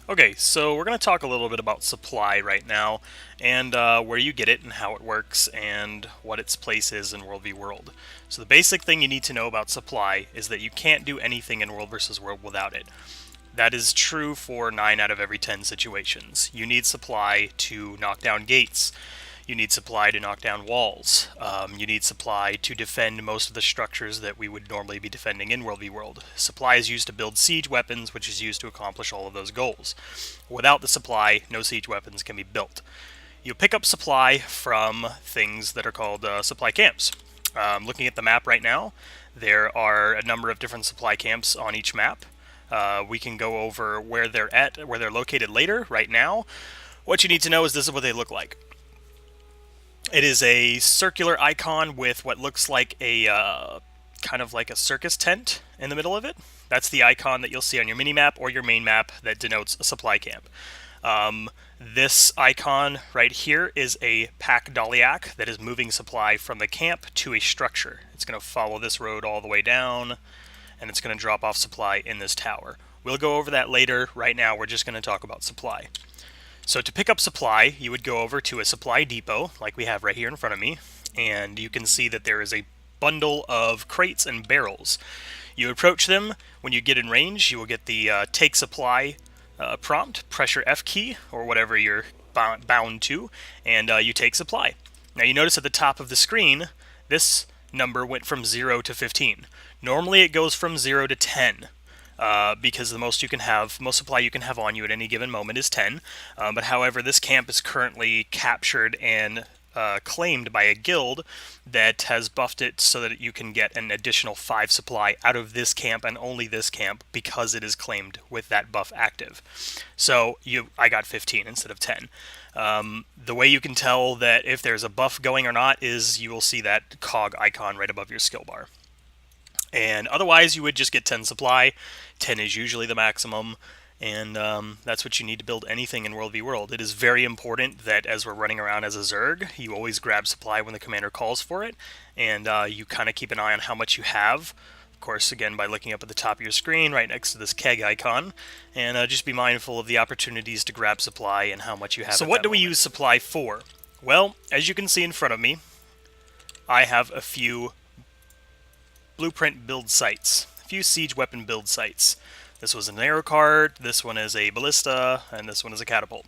Okay, so we're going to talk a little bit about supply right now, and where you get it and how it works and what its place is in World v. World. So the basic thing you need to know about supply is that you can't do anything in World versus World without it. That is true for 9 out of every 10 situations. You need supply to knock down gates. You need supply to knock down walls. You need supply to defend most of the structures that we would normally be defending in World v. World. Supply is used to build siege weapons, which is used to accomplish all of those goals. Without the supply, no siege weapons can be built. You pick up supply from things that are called supply camps. Looking at the map right now, there are a number of different supply camps on each map. We can go over where they're at, where they're located later. Right now, what you need to know is this is what they look like. It is a circular icon with what looks like a kind of like a circus tent in the middle of it. That's the icon that you'll see on your mini map or your main map that denotes a supply camp. This icon right here is a pack Daliac that is moving supply from the camp to a structure. It's going to follow this road all the way down, and it's going to drop off supply in this tower. We'll go over that later. Right now, we're just going to talk about supply. So to pick up supply, you would go over to a supply depot, like we have right here in front of me, and you can see that there is a bundle of crates and barrels. You approach them. When you get in range, you will get the take supply prompt, pressure F key, or whatever you're bound to, and you take supply. Now you notice at the top of the screen, this number went from 0 to 15. Normally it goes from 0 to 10. Because the most supply you can have on you at any given moment is 10. But however, this camp is currently captured and claimed by a guild that has buffed it so that you can get an additional 5 supply out of this camp and only this camp because it is claimed with that buff active. So I got 15 instead of 10. The way you can tell that if there's a buff going or not is you will see that cog icon right above your skill bar. And otherwise, you would just get 10 supply. 10 is usually the maximum, and that's what you need to build anything in World v. World. It is very important that as we're running around as a Zerg, you always grab supply when the commander calls for it, and you kind of keep an eye on how much you have. Of course, again, by looking up at the top of your screen, right next to this keg icon, and just be mindful of the opportunities to grab supply and how much you have. So what do we use supply for? Well, as you can see in front of me, I have a few blueprint build sites, a few siege weapon build sites. This was an arrow cart, this one is a ballista, and this one is a catapult.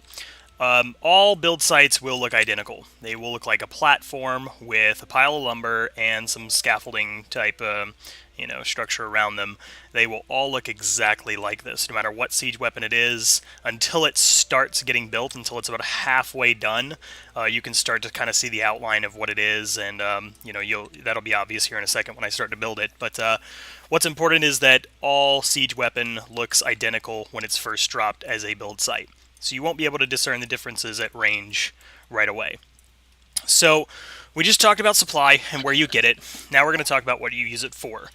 All build sites will look identical. They will look like a platform with a pile of lumber and some scaffolding type structure around them. They will all look exactly like this, no matter what siege weapon it is, until it starts getting built, until it's about halfway done. You can start to kind of see the outline of what it is, and that'll be obvious here in a second when I start to build it. But what's important is that all siege weapon looks identical when it's first dropped as a build site. So you won't be able to discern the differences at range right away. So we just talked about supply and where you get it. Now we're going to talk about what you use it for.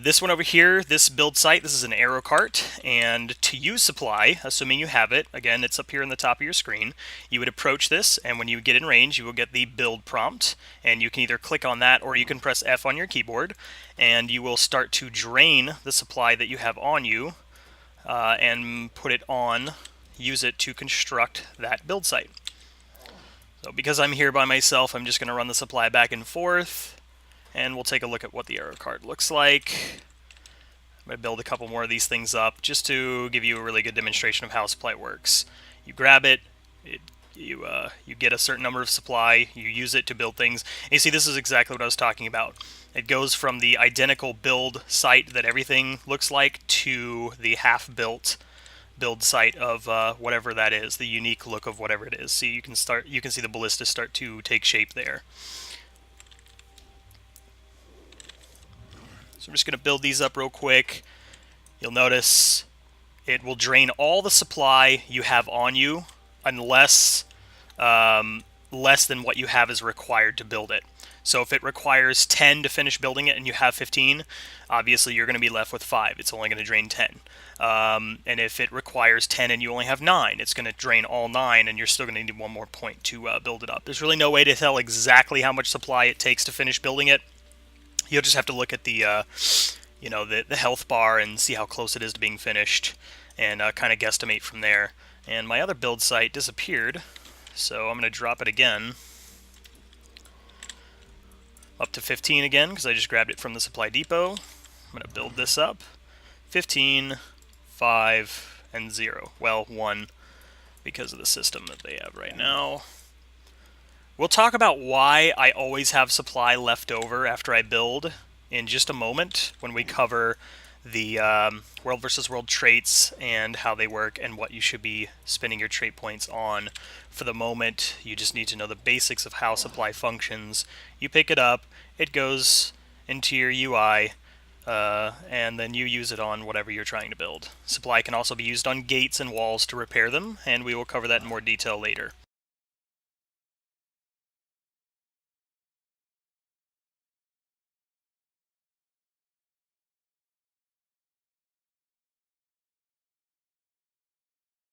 This one over here, this build site, this is an arrow cart, and to use supply, assuming you have it, again, it's up here in the top of your screen, you would approach this, and when you get in range, you will get the build prompt, and you can either click on that or you can press F on your keyboard, and you will start to drain the supply that you have on you and put it on, use it to construct that build site. So because I'm here by myself, I'm just going to run the supply back and forth, and we'll take a look at what the arrow cart looks like. I'm going to build a couple more of these things up just to give you a really good demonstration of how supply works. You grab it, you get a certain number of supply, you use it to build things. And you see, this is exactly what I was talking about. It goes from the identical build site that everything looks like to the half-built build site of whatever that is, the unique look of whatever it is. See, you can see the ballista start to take shape there. So I'm just going to build these up real quick. You'll notice it will drain all the supply you have on you unless less than what you have is required to build it. So if it requires 10 to finish building it and you have 15, obviously you're going to be left with 5. It's only going to drain 10. And if it requires 10 and you only have 9, it's going to drain all 9 and you're still going to need one more point to build it up. There's really no way to tell exactly how much supply it takes to finish building it. You'll just have to look at the the health bar and see how close it is to being finished, and kind of guesstimate from there. And my other build site disappeared, so I'm going to drop it again up to 15 again because I just grabbed it from the supply depot. I'm going to build this up. 15, 5, and 0. Well, 1 because of the system that they have right now. We'll talk about why I always have supply left over after I build in just a moment when we cover the world versus world traits and how they work and what you should be spending your trait points on. For the moment, you just need to know the basics of how supply functions. You pick it up, it goes into your UI, and then you use it on whatever you're trying to build. Supply can also be used on gates and walls to repair them, and we will cover that in more detail later.